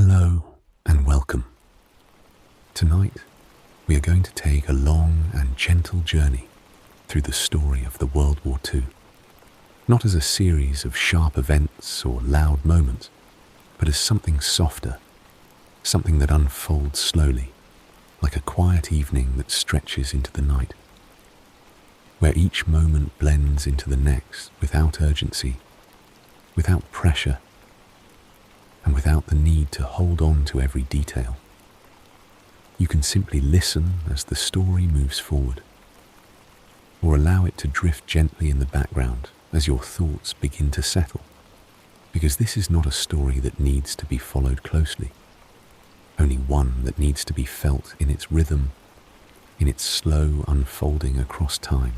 Hello and welcome. Tonight, we are going to take a long and gentle journey through the story of the World War II, not as a series of sharp events or loud moments, but as something softer, something that unfolds slowly, like a quiet evening that stretches into the night, where each moment blends into the next without urgency, without pressure, and without the need to hold on to every detail. You can simply listen as the story moves forward, or allow it to drift gently in the background as your thoughts begin to settle, because this is not a story that needs to be followed closely, only one that needs to be felt in its rhythm, in its slow unfolding across time,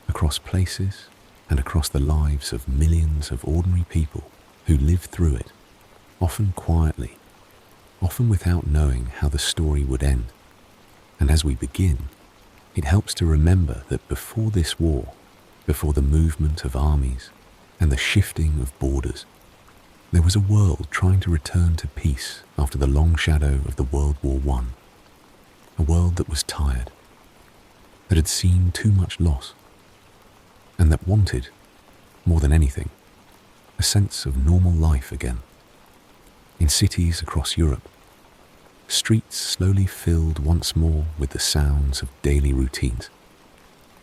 across places, and across the lives of millions of ordinary people who live through it, often quietly, often without knowing how the story would end. And as we begin, it helps to remember that before this war, before the movement of armies and the shifting of borders, there was a world trying to return to peace after the long shadow of the World War I. A world that was tired, that had seen too much loss, and that wanted, more than anything, a sense of normal life again. In cities across Europe, streets slowly filled once more with the sounds of daily routines,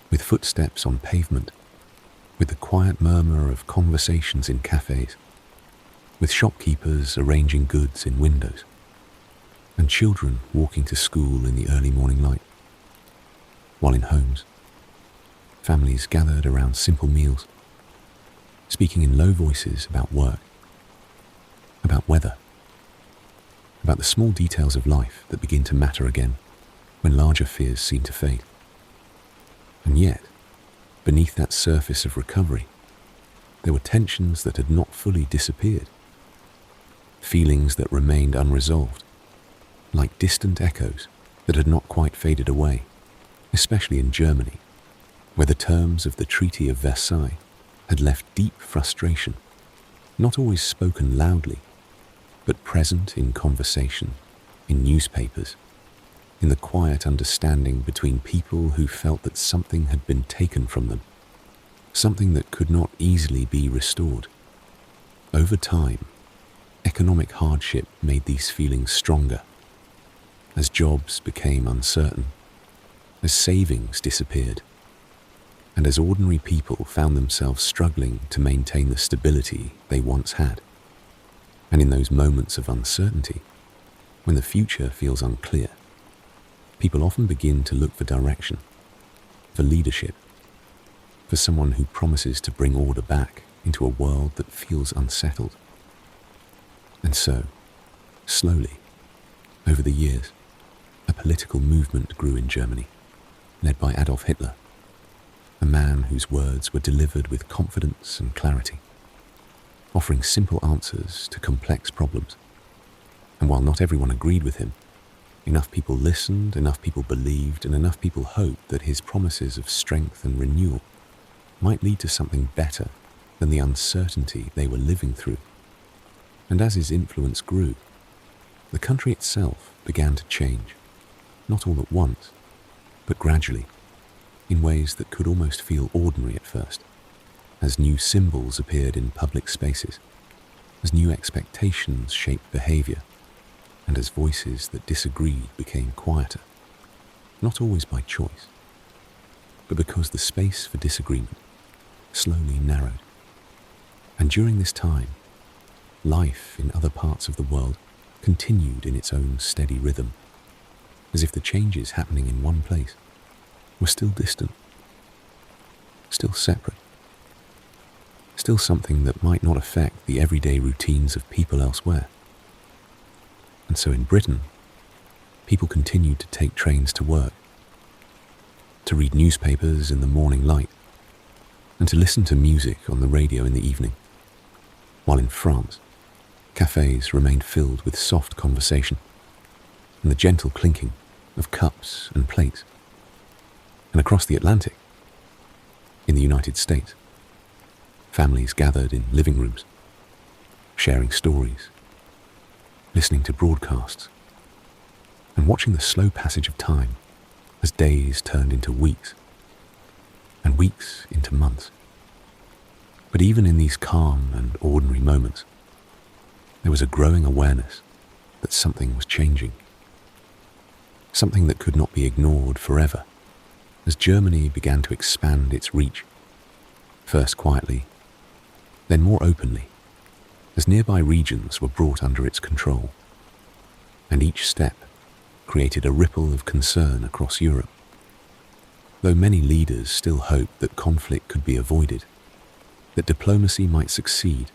with footsteps on pavement, with the quiet murmur of conversations in cafes, with shopkeepers arranging goods in windows, and children walking to school in the early morning light. While in homes, families gathered around simple meals, speaking in low voices about work, about weather, about the small details of life that begin to matter again when larger fears seem to fade. And yet, beneath that surface of recovery, there were tensions that had not fully disappeared, feelings that remained unresolved, like distant echoes that had not quite faded away, especially in Germany, where the terms of the Treaty of Versailles had left deep frustration, not always spoken loudly, but present in conversation, in newspapers, in the quiet understanding between people who felt that something had been taken from them, something that could not easily be restored. Over time, economic hardship made these feelings stronger, as jobs became uncertain, as savings disappeared, and as ordinary people found themselves struggling to maintain the stability they once had. And in those moments of uncertainty, when the future feels unclear, people often begin to look for direction, for leadership, for someone who promises to bring order back into a world that feels unsettled. And so, slowly, over the years, a political movement grew in Germany, led by Adolf Hitler, a man whose words were delivered with confidence and clarity, offering simple answers to complex problems. And while not everyone agreed with him, enough people listened, enough people believed, and enough people hoped that his promises of strength and renewal might lead to something better than the uncertainty they were living through. And as his influence grew, the country itself began to change, not all at once, but gradually, in ways that could almost feel ordinary at first, as new symbols appeared in public spaces, as new expectations shaped behavior, and as voices that disagreed became quieter, not always by choice, but because the space for disagreement slowly narrowed. And during this time, life in other parts of the world continued in its own steady rhythm, as if the changes happening in one place were still distant, still separate, still something that might not affect the everyday routines of people elsewhere. And so in Britain, people continued to take trains to work, to read newspapers in the morning light, and to listen to music on the radio in the evening, while in France, cafes remained filled with soft conversation and the gentle clinking of cups and plates. And across the Atlantic, in the United States, families gathered in living rooms, sharing stories, listening to broadcasts, and watching the slow passage of time as days turned into weeks, and weeks into months. But even in these calm and ordinary moments, there was a growing awareness that something was changing. Something that could not be ignored forever, as Germany began to expand its reach, first quietly, then more openly, as nearby regions were brought under its control, and each step created a ripple of concern across Europe. Though many leaders still hoped that conflict could be avoided, that diplomacy might succeed,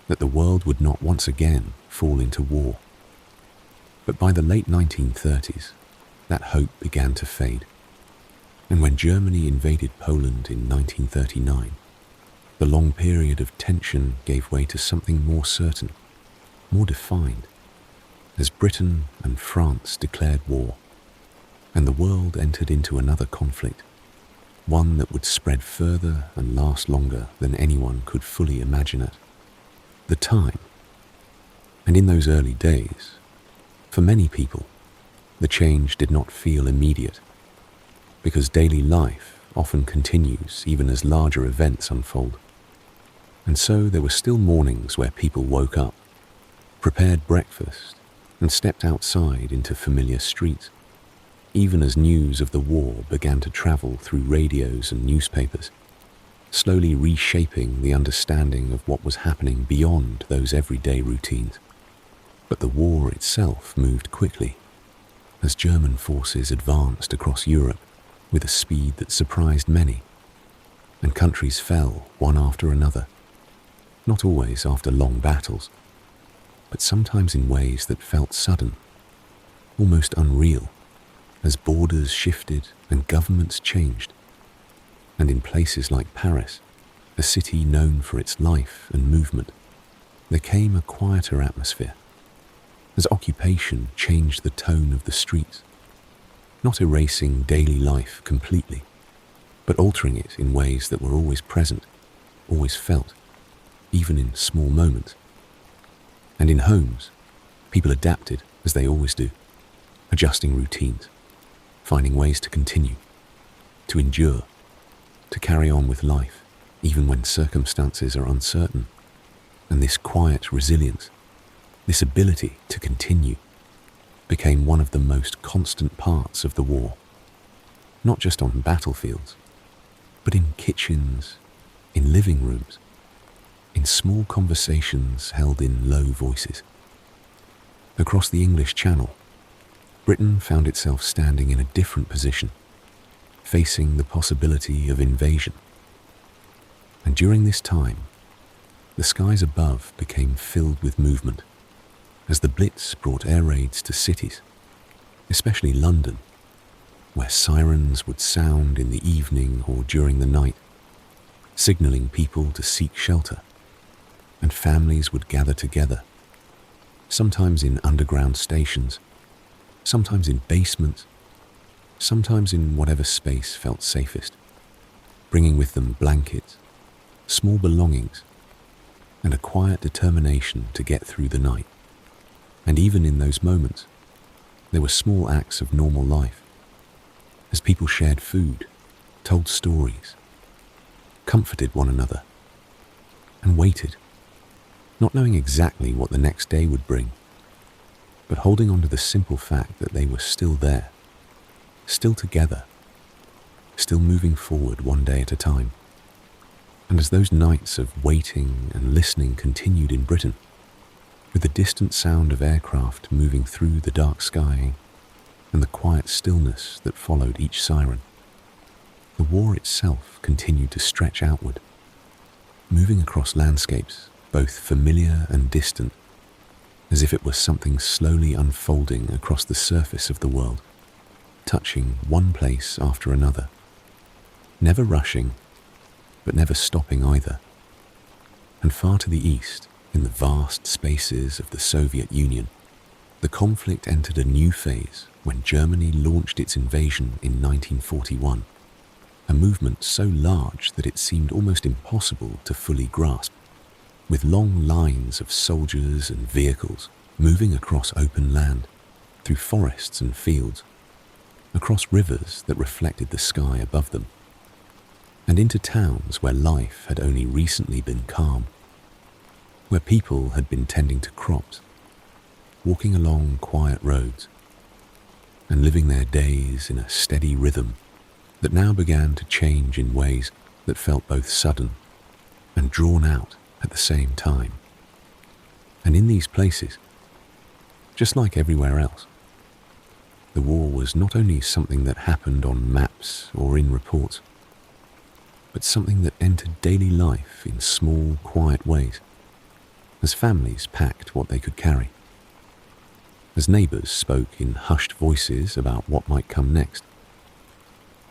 that the world would not once again fall into war. But by the late 1930s, that hope began to fade. And when Germany invaded Poland in 1939, the long period of tension gave way to something more certain, more defined, as Britain and France declared war, and the world entered into another conflict, one that would spread further and last longer than anyone could fully imagine at the time. And in those early days, for many people, the change did not feel immediate, because daily life often continues even as larger events unfold. And so there were still mornings where people woke up, prepared breakfast, and stepped outside into familiar streets, even as news of the war began to travel through radios and newspapers, slowly reshaping the understanding of what was happening beyond those everyday routines. But the war itself moved quickly, as German forces advanced across Europe with a speed that surprised many, and countries fell one after another, not always after long battles, but sometimes in ways that felt sudden, almost unreal, as borders shifted and governments changed. And in places like Paris, a city known for its life and movement, there came a quieter atmosphere, as occupation changed the tone of the streets, not erasing daily life completely, but altering it in ways that were always present, always felt, even in small moments. And in homes, people adapted as they always do, adjusting routines, finding ways to continue, to endure, to carry on with life, even when circumstances are uncertain. And this quiet resilience, this ability to continue, became one of the most constant parts of the war, not just on battlefields, but in kitchens, in living rooms, in small conversations held in low voices. Across the English Channel, Britain found itself standing in a different position, facing the possibility of invasion. And during this time, the skies above became filled with movement, as the Blitz brought air raids to cities, especially London, where sirens would sound in the evening or during the night, signaling people to seek shelter, and families would gather together, sometimes in underground stations, sometimes in basements, sometimes in whatever space felt safest, bringing with them blankets, small belongings, and a quiet determination to get through the night. And even in those moments, there were small acts of normal life, as people shared food, told stories, comforted one another, and waited, not knowing exactly what the next day would bring, but holding on to the simple fact that they were still there, still together, still moving forward one day at a time. And as those nights of waiting and listening continued in Britain, with the distant sound of aircraft moving through the dark sky and the quiet stillness that followed each siren, the war itself continued to stretch outward, moving across landscapes both familiar and distant, as if it were something slowly unfolding across the surface of the world, touching one place after another, never rushing, but never stopping either. And far to the east, in the vast spaces of the Soviet Union, the conflict entered a new phase when Germany launched its invasion in 1941, a movement so large that it seemed almost impossible to fully grasp, with long lines of soldiers and vehicles moving across open land, through forests and fields, across rivers that reflected the sky above them, and into towns where life had only recently been calm, where people had been tending to crops, walking along quiet roads, and living their days in a steady rhythm that now began to change in ways that felt both sudden and drawn out at the same time. And in these places, just like everywhere else, the war was not only something that happened on maps or in reports, but something that entered daily life in small, quiet ways, as families packed what they could carry, as neighbours spoke in hushed voices about what might come next,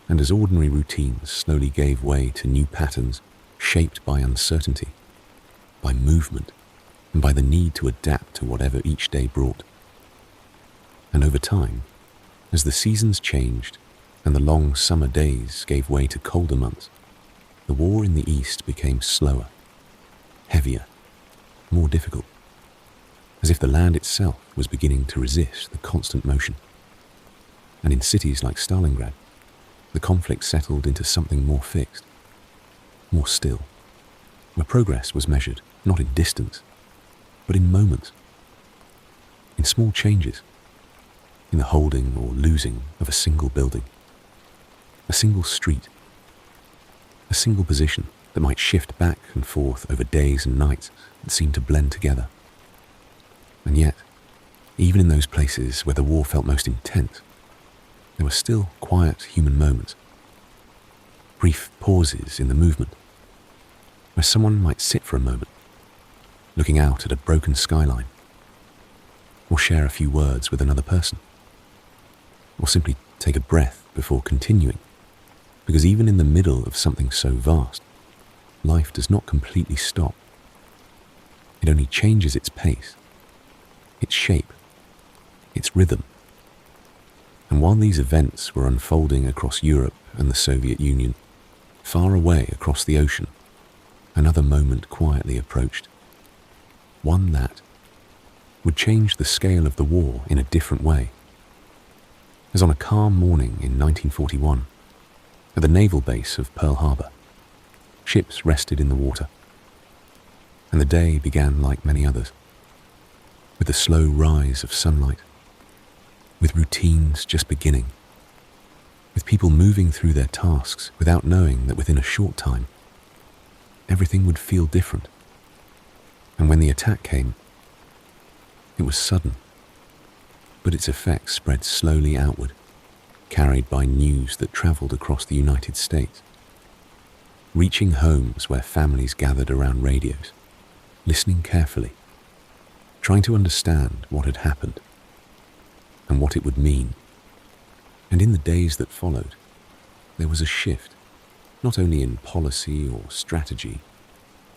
and as ordinary routines slowly gave way to new patterns shaped by uncertainty, by movement, and by the need to adapt to whatever each day brought. And over time, as the seasons changed and the long summer days gave way to colder months, the war in the East became slower, heavier, more difficult, as if the land itself was beginning to resist the constant motion. And in cities like Stalingrad, the conflict settled into something more fixed, more still, where progress was measured not in distance, but in moments, in small changes, in the holding or losing of a single building, a single street, a single position that might shift back and forth over days and nights that seemed to blend together. And yet, even in those places where the war felt most intense, there were still quiet human moments, brief pauses in the movement, where someone might sit for a moment, looking out at a broken skyline, or share a few words with another person, or simply take a breath before continuing, because even in the middle of something so vast, life does not completely stop. It only changes its pace, its shape, its rhythm. And while these events were unfolding across Europe and the Soviet Union, far away across the ocean, another moment quietly approached. One that would change the scale of the war in a different way. As on a calm morning in 1941, at the naval base of Pearl Harbor, ships rested in the water, and the day began like many others, with the slow rise of sunlight, with routines just beginning, with people moving through their tasks without knowing that within a short time, everything would feel different. And when the attack came, it was sudden, but its effects spread slowly outward, carried by news that travelled across the United States, reaching homes where families gathered around radios, listening carefully, trying to understand what had happened and what it would mean. And in the days that followed, there was a shift, not only in policy or strategy,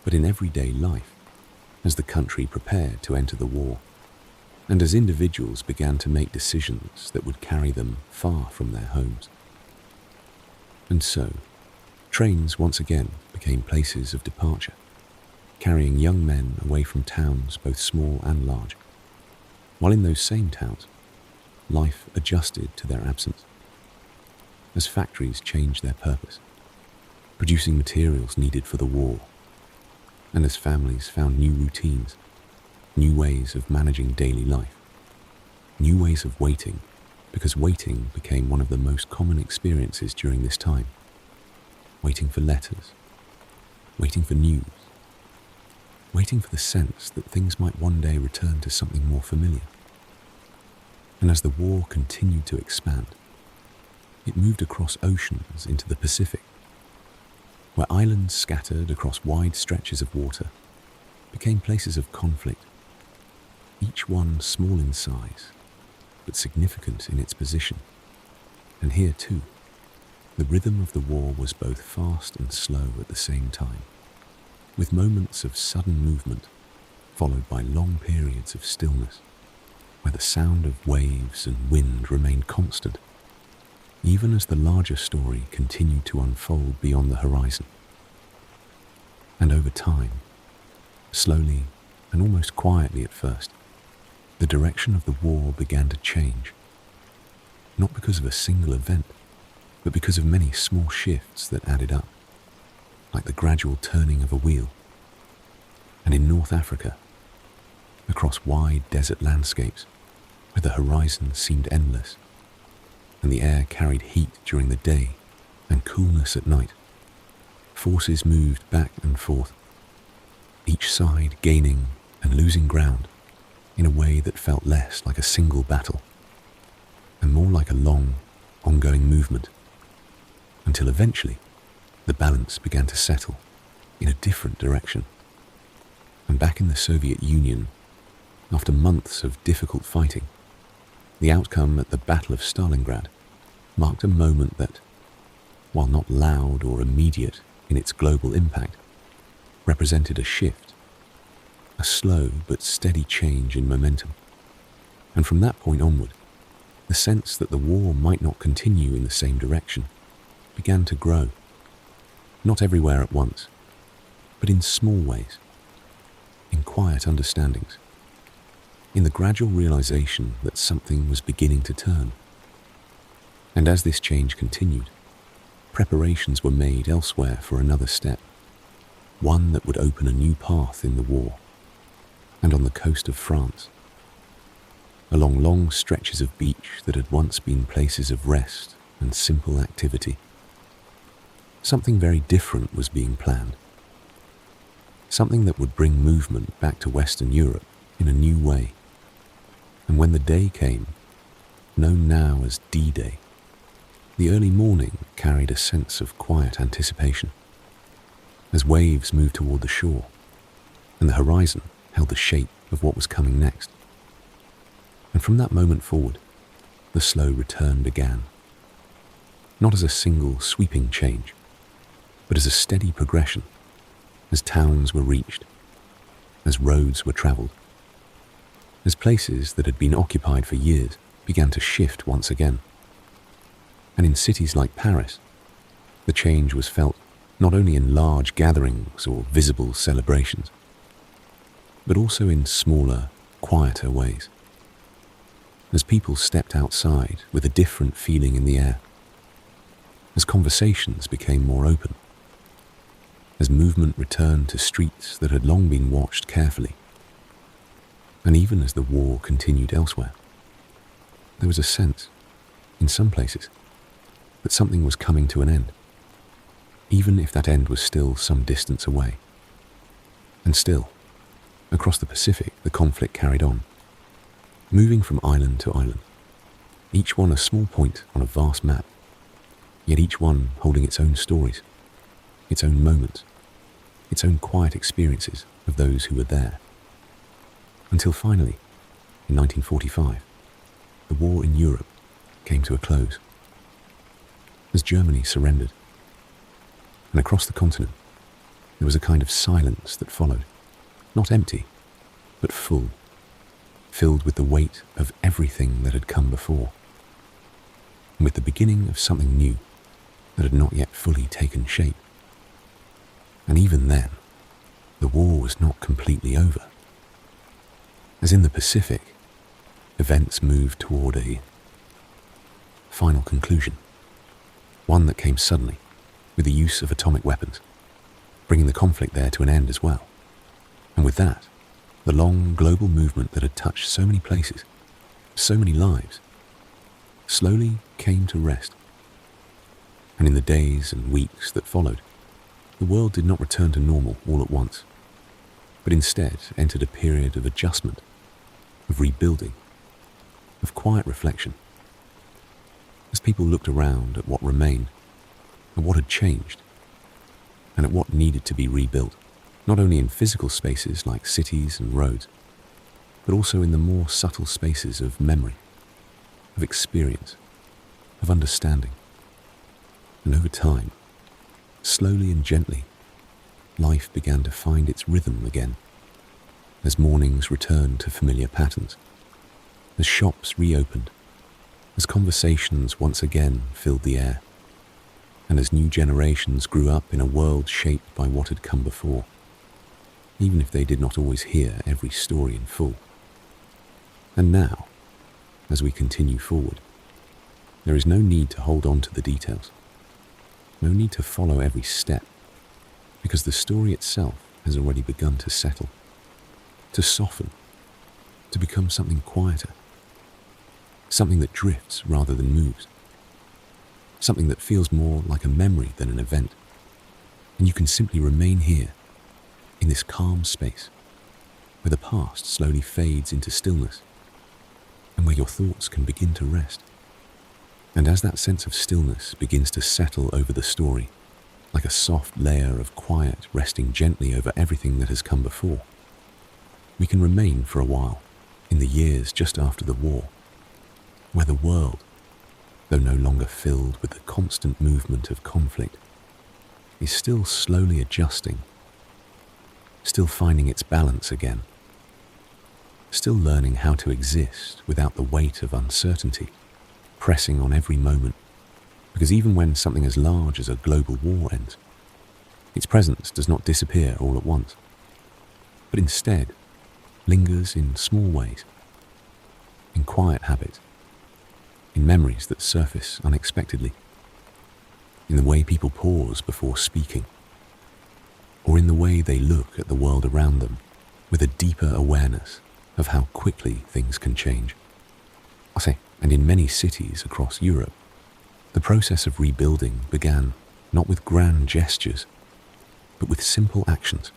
but in everyday life, as the country prepared to enter the war, and as individuals began to make decisions that would carry them far from their homes. And so, trains once again became places of departure, carrying young men away from towns both small and large, while in those same towns, life adjusted to their absence, as factories changed their purpose, producing materials needed for the war, and as families found new routines, new ways of managing daily life, new ways of waiting, because waiting became one of the most common experiences during this time. Waiting for letters, waiting for news, waiting for the sense that things might one day return to something more familiar. And as the war continued to expand, it moved across oceans into the Pacific, where islands scattered across wide stretches of water became places of conflict, each one small in size, but significant in its position. And here too, the rhythm of the war was both fast and slow at the same time, with moments of sudden movement followed by long periods of stillness, where the sound of waves and wind remained constant, even as the larger story continued to unfold beyond the horizon. And over time, slowly and almost quietly at first, the direction of the war began to change, not because of a single event, but because of many small shifts that added up, like the gradual turning of a wheel. And in North Africa, across wide desert landscapes where the horizon seemed endless, and the air carried heat during the day and coolness at night, forces moved back and forth, each side gaining and losing ground in a way that felt less like a single battle and more like a long, ongoing movement, until eventually the balance began to settle in a different direction. And back in the Soviet Union, after months of difficult fighting, the outcome at the Battle of Stalingrad marked a moment that, while not loud or immediate in its global impact, represented a shift, a slow but steady change in momentum. And from that point onward, the sense that the war might not continue in the same direction began to grow, not everywhere at once, but in small ways, in quiet understandings, in the gradual realization that something was beginning to turn. And as this change continued, preparations were made elsewhere for another step, one that would open a new path in the war, and on the coast of France, along long stretches of beach that had once been places of rest and simple activity. Something very different was being planned, something that would bring movement back to Western Europe in a new way. And when the day came, known now as D-Day, the early morning carried a sense of quiet anticipation, as waves moved toward the shore, and the horizon held the shape of what was coming next. And from that moment forward, the slow return began, not as a single sweeping change, but as a steady progression, as towns were reached, as roads were travelled, as places that had been occupied for years began to shift once again. And in cities like Paris, the change was felt not only in large gatherings or visible celebrations, but also in smaller, quieter ways, as people stepped outside with a different feeling in the air, as conversations became more open, as movement returned to streets that had long been watched carefully, and even as the war continued elsewhere, there was a sense, in some places, that something was coming to an end, even if that end was still some distance away. And still, across the Pacific, the conflict carried on, moving from island to island, each one a small point on a vast map, yet each one holding its own stories, its own moments, its own quiet experiences of those who were there. Until finally, in 1945, the war in Europe came to a close, as Germany surrendered. And across the continent, there was a kind of silence that followed, not empty, but full, filled with the weight of everything that had come before, and with the beginning of something new that had not yet fully taken shape. And even then, the war was not completely over. As in the Pacific, events moved toward a final conclusion, one that came suddenly with the use of atomic weapons, bringing the conflict there to an end as well. And with that, the long global movement that had touched so many places, so many lives, slowly came to rest. And in the days and weeks that followed, the world did not return to normal all at once, but instead entered a period of adjustment, of rebuilding, of quiet reflection, as people looked around at what remained, at what had changed, and at what needed to be rebuilt, not only in physical spaces like cities and roads, but also in the more subtle spaces of memory, of experience, of understanding. And over time, slowly and gently, life began to find its rhythm again, as mornings returned to familiar patterns, as shops reopened, as conversations once again filled the air, and as new generations grew up in a world shaped by what had come before, even if they did not always hear every story in full. And now, as we continue forward, there is no need to hold on to the details, no need to follow every step, because the story itself has already begun to settle, to soften, to become something quieter, something that drifts rather than moves, something that feels more like a memory than an event. And you can simply remain here, in this calm space, where the past slowly fades into stillness, and where your thoughts can begin to rest. And as that sense of stillness begins to settle over the story, like a soft layer of quiet resting gently over everything that has come before, we can remain for a while in the years just after the war, where the world, though no longer filled with the constant movement of conflict, is still slowly adjusting, still finding its balance again, still learning how to exist without the weight of uncertainty pressing on every moment, because even when something as large as a global war ends, its presence does not disappear all at once, but instead lingers in small ways, in quiet habits, in memories that surface unexpectedly, in the way people pause before speaking, or in the way they look at the world around them with a deeper awareness of how quickly things can change. And in many cities across Europe, the process of rebuilding began not with grand gestures, but with simple actions,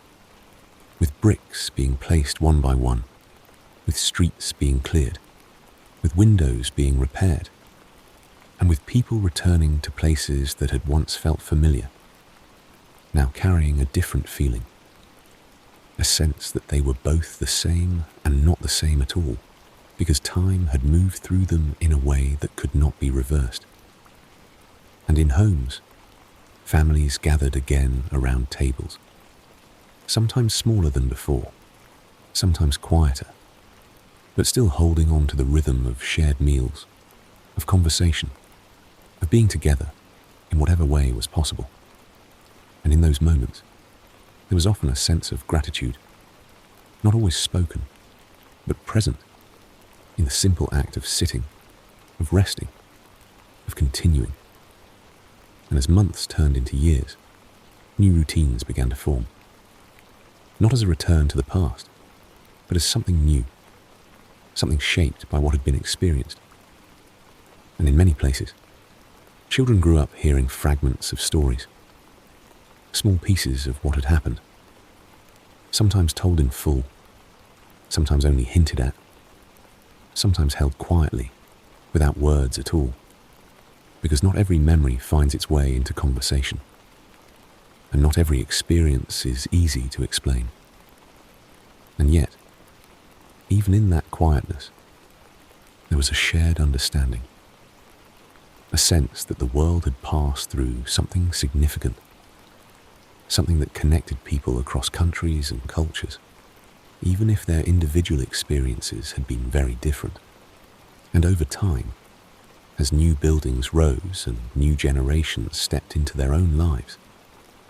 with bricks being placed one by one, with streets being cleared, with windows being repaired, and with people returning to places that had once felt familiar, now carrying a different feeling, a sense that they were both the same and not the same at all, because time had moved through them in a way that could not be reversed. And in homes, families gathered again around tables, sometimes smaller than before, sometimes quieter, but still holding on to the rhythm of shared meals, of conversation, of being together in whatever way was possible. And in those moments, there was often a sense of gratitude, not always spoken, but present, in the simple act of sitting, of resting, of continuing. And as months turned into years, new routines began to form, not as a return to the past, but as something new, something shaped by what had been experienced. And in many places, children grew up hearing fragments of stories, small pieces of what had happened, sometimes told in full, sometimes only hinted at, sometimes held quietly, without words at all, because not every memory finds its way into conversation, and not every experience is easy to explain. And yet, even in that quietness, there was a shared understanding, a sense that the world had passed through something significant, something that connected people across countries and cultures, even if their individual experiences had been very different. And over time, as new buildings rose and new generations stepped into their own lives,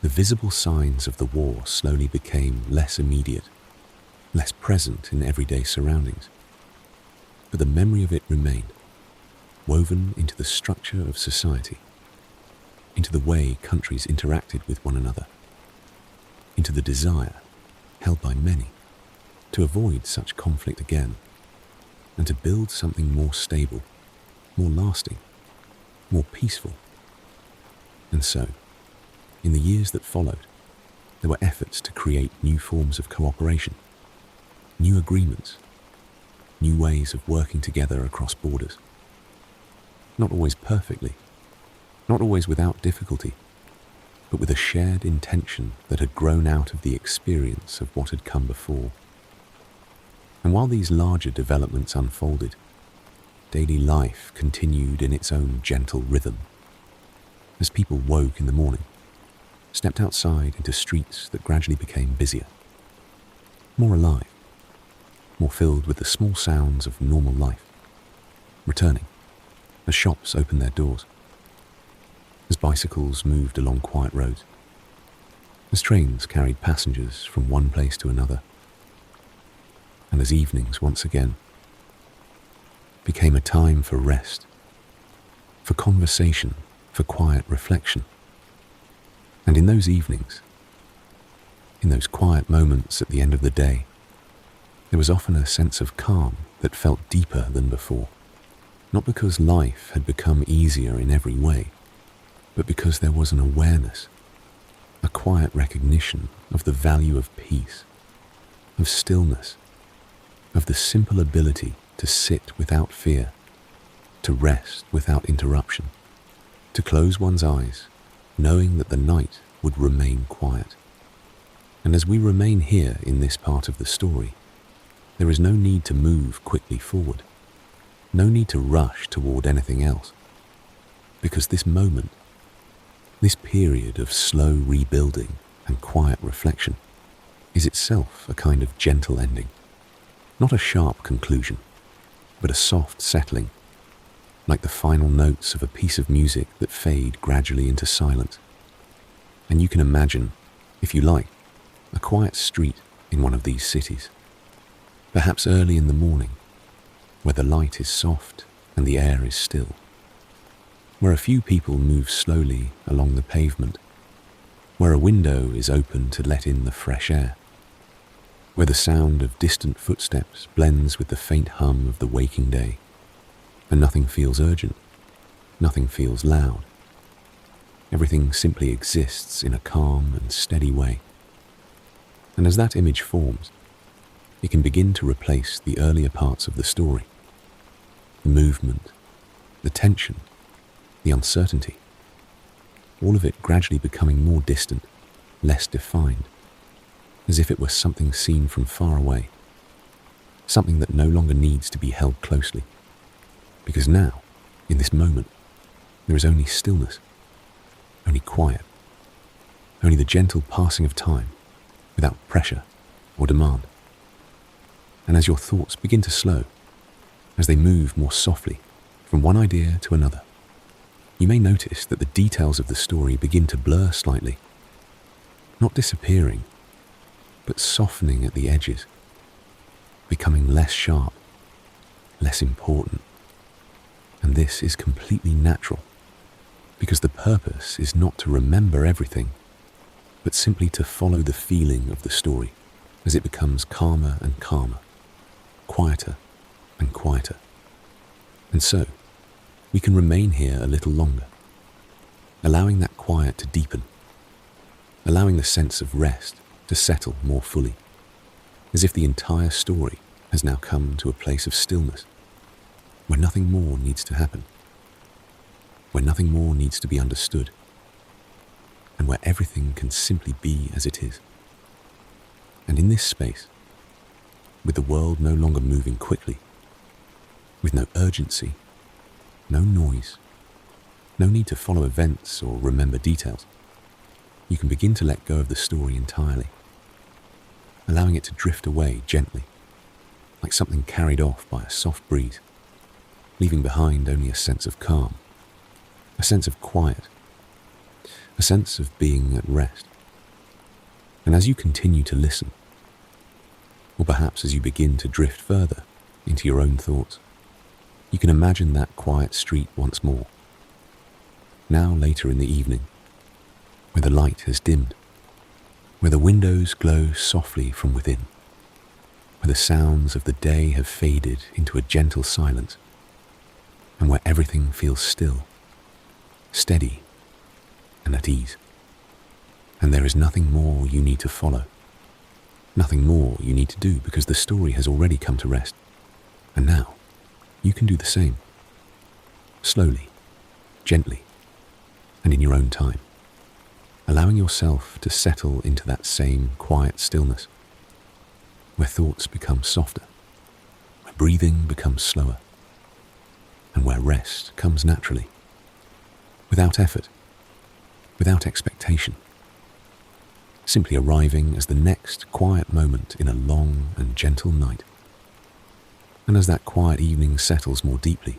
the visible signs of the war slowly became less immediate, less present in everyday surroundings. But the memory of it remained, woven into the structure of society, into the way countries interacted with one another, into the desire, held by many, to avoid such conflict again, and to build something more stable, more lasting, more peaceful. And so, in the years that followed, there were efforts to create new forms of cooperation, new agreements, new ways of working together across borders. Not always perfectly, not always without difficulty, but with a shared intention that had grown out of the experience of what had come before. And while these larger developments unfolded, daily life continued in its own gentle rhythm. As people woke in the morning, stepped outside into streets that gradually became busier, more alive, more filled with the small sounds of normal life, returning as shops opened their doors, as bicycles moved along quiet roads, as trains carried passengers from one place to another, and as evenings once again became a time for rest, for conversation, for quiet reflection. And in those evenings, in those quiet moments at the end of the day, there was often a sense of calm that felt deeper than before, not because life had become easier in every way, but because there was an awareness, a quiet recognition of the value of peace, of stillness, of the simple ability to sit without fear, to rest without interruption, to close one's eyes, knowing that the night would remain quiet. And as we remain here in this part of the story, there is no need to move quickly forward, no need to rush toward anything else, because this moment, this period of slow rebuilding and quiet reflection, is itself a kind of gentle ending, not a sharp conclusion, but a soft settling, like the final notes of a piece of music that fade gradually into silence. And you can imagine, if you like, a quiet street in one of these cities, perhaps early in the morning, where the light is soft and the air is still, where a few people move slowly along the pavement, where a window is open to let in the fresh air, where the sound of distant footsteps blends with the faint hum of the waking day, and nothing feels urgent, nothing feels loud. Everything simply exists in a calm and steady way. And as that image forms, it can begin to replace the earlier parts of the story. The movement, the tension, the uncertainty, all of it gradually becoming more distant, less defined, as if it were something seen from far away, something that no longer needs to be held closely. Because now, in this moment, there is only stillness, only quiet, only the gentle passing of time without pressure or demand. And as your thoughts begin to slow, as they move more softly from one idea to another, you may notice that the details of the story begin to blur slightly, not disappearing, but softening at the edges, becoming less sharp, less important. And this is completely natural, because the purpose is not to remember everything, but simply to follow the feeling of the story as it becomes calmer and calmer, quieter and quieter. And so, we can remain here a little longer, allowing that quiet to deepen, allowing the sense of rest to settle more fully, as if the entire story has now come to a place of stillness, where nothing more needs to happen, where nothing more needs to be understood, and where everything can simply be as it is. And in this space, with the world no longer moving quickly, with no urgency, no noise, no need to follow events or remember details, you can begin to let go of the story entirely, allowing it to drift away gently, like something carried off by a soft breeze, leaving behind only a sense of calm, a sense of quiet, a sense of being at rest. And as you continue to listen, or perhaps as you begin to drift further into your own thoughts, you can imagine that quiet street once more, now later in the evening, where the light has dimmed, where the windows glow softly from within, where the sounds of the day have faded into a gentle silence, and where everything feels still, steady, and at ease. And there is nothing more you need to follow, nothing more you need to do, because the story has already come to rest. And now, you can do the same, slowly, gently, and in your own time, allowing yourself to settle into that same quiet stillness, where thoughts become softer, where breathing becomes slower, and where rest comes naturally, without effort, without expectation, simply arriving as the next quiet moment in a long and gentle night. And as that quiet evening settles more deeply,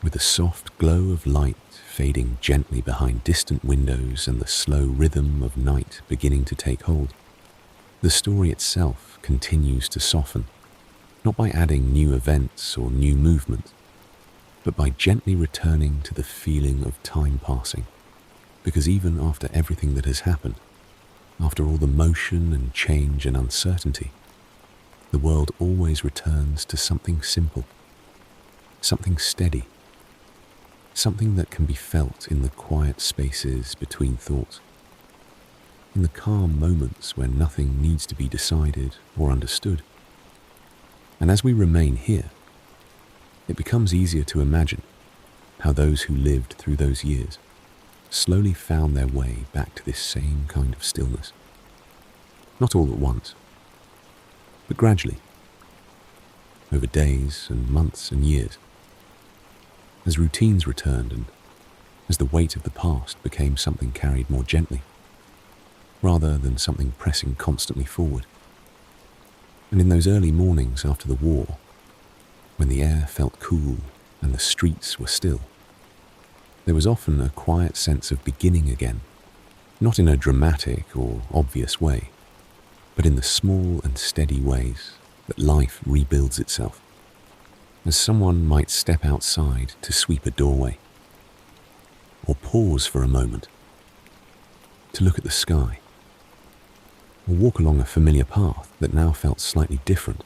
with the soft glow of light fading gently behind distant windows and the slow rhythm of night beginning to take hold, the story itself continues to soften, not by adding new events or new movements, but by gently returning to the feeling of time passing. Because even after everything that has happened, after all the motion and change and uncertainty, the world always returns to something simple, something steady, something that can be felt in the quiet spaces between thoughts, in the calm moments when nothing needs to be decided or understood. And as we remain here, it becomes easier to imagine how those who lived through those years slowly found their way back to this same kind of stillness. Not all at once, but gradually, over days and months and years, as routines returned and as the weight of the past became something carried more gently, rather than something pressing constantly forward. And in those early mornings after the war, when the air felt cool and the streets were still, there was often a quiet sense of beginning again, not in a dramatic or obvious way, but in the small and steady ways that life rebuilds itself, as someone might step outside to sweep a doorway, or pause for a moment to look at the sky, or walk along a familiar path that now felt slightly different,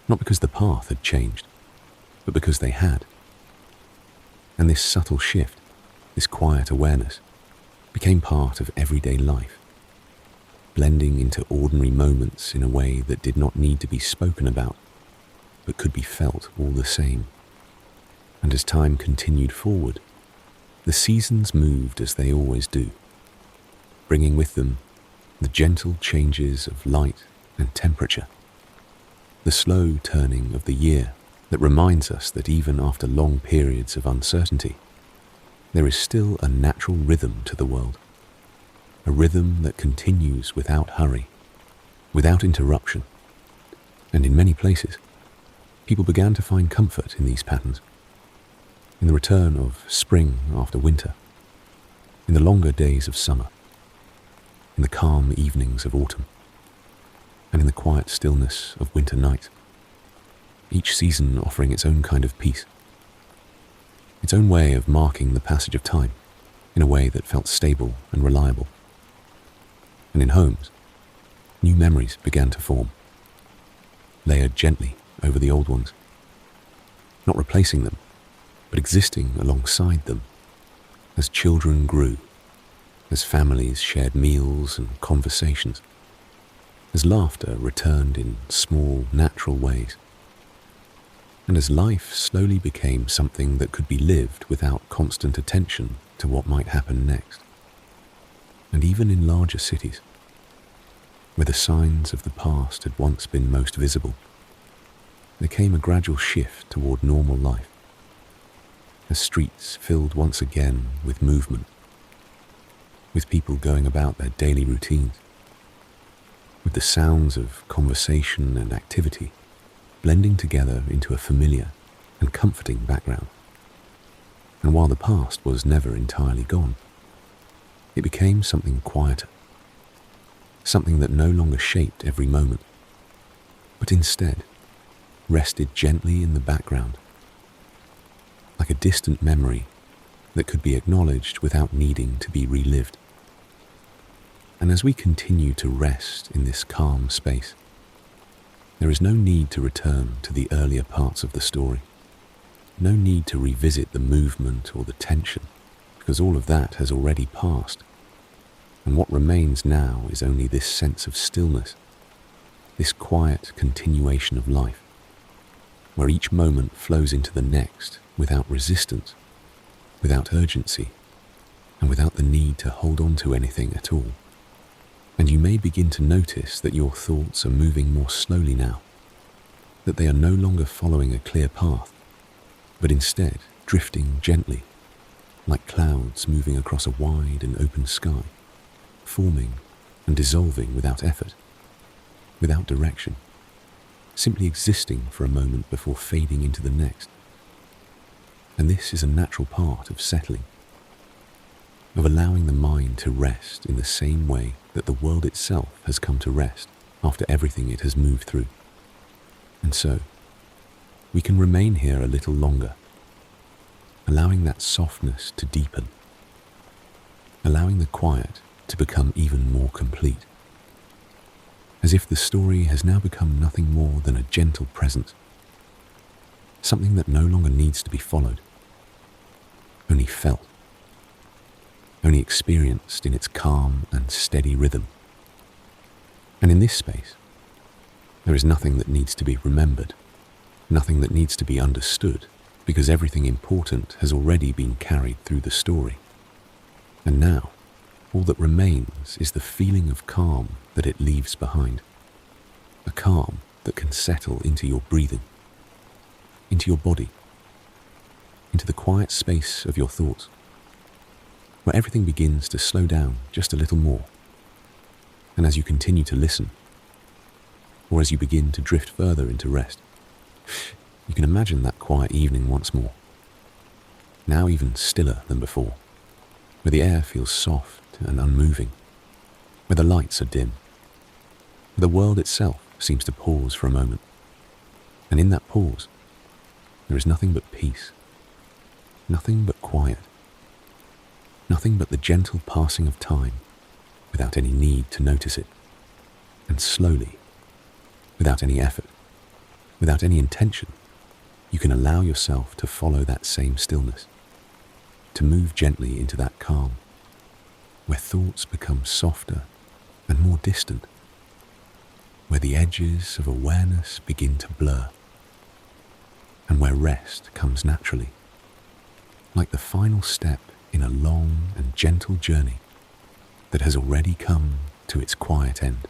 not because the path had changed, but because they had. And this subtle shift, this quiet awareness, became part of everyday life, blending into ordinary moments in a way that did not need to be spoken about, but could be felt all the same. And as time continued forward, the seasons moved as they always do, bringing with them the gentle changes of light and temperature, the slow turning of the year that reminds us that even after long periods of uncertainty, there is still a natural rhythm to the world, a rhythm that continues without hurry, without interruption. And in many places, people began to find comfort in these patterns, in the return of spring after winter, in the longer days of summer, in the calm evenings of autumn, and in the quiet stillness of winter night, each season offering its own kind of peace, its own way of marking the passage of time in a way that felt stable and reliable. And in homes, new memories began to form, layered gently over the old ones, not replacing them, but existing alongside them as children grew, as families shared meals and conversations, as laughter returned in small, natural ways, and as life slowly became something that could be lived without constant attention to what might happen next. And even in larger cities, where the signs of the past had once been most visible, there came a gradual shift toward normal life, as streets filled once again with movement, with people going about their daily routines, with the sounds of conversation and activity blending together into a familiar and comforting background. And while the past was never entirely gone, it became something quieter, something that no longer shaped every moment, but instead rested gently in the background, like a distant memory that could be acknowledged without needing to be relived. And as we continue to rest in this calm space, there is no need to return to the earlier parts of the story, no need to revisit the movement or the tension, because all of that has already passed. And what remains now is only this sense of stillness, this quiet continuation of life, where each moment flows into the next without resistance, without urgency, and without the need to hold on to anything at all. And you may begin to notice that your thoughts are moving more slowly now, that they are no longer following a clear path, but instead drifting gently, like clouds moving across a wide and open sky, forming and dissolving without effort, without direction, simply existing for a moment before fading into the next. And this is a natural part of settling, of allowing the mind to rest in the same way that the world itself has come to rest after everything it has moved through. And so, we can remain here a little longer, allowing that softness to deepen, allowing the quiet to become even more complete, as if the story has now become nothing more than a gentle presence, something that no longer needs to be followed, only felt, only experienced in its calm and steady rhythm. And in this space, there is nothing that needs to be remembered, nothing that needs to be understood, because everything important has already been carried through the story. And now, all that remains is the feeling of calm that it leaves behind, a calm that can settle into your breathing, into your body, into the quiet space of your thoughts, where everything begins to slow down just a little more. And as you continue to listen, or as you begin to drift further into rest, you can imagine that quiet evening once more, now even stiller than before, where the air feels soft and unmoving, where the lights are dim, where the world itself seems to pause for a moment. And in that pause, there is nothing but peace, nothing but quiet, nothing but the gentle passing of time without any need to notice it, and slowly, without any effort, without any intention, you can allow yourself to follow that same stillness, to move gently into that calm, where thoughts become softer and more distant, where the edges of awareness begin to blur, and where rest comes naturally, like the final step in a long and gentle journey that has already come to its quiet end.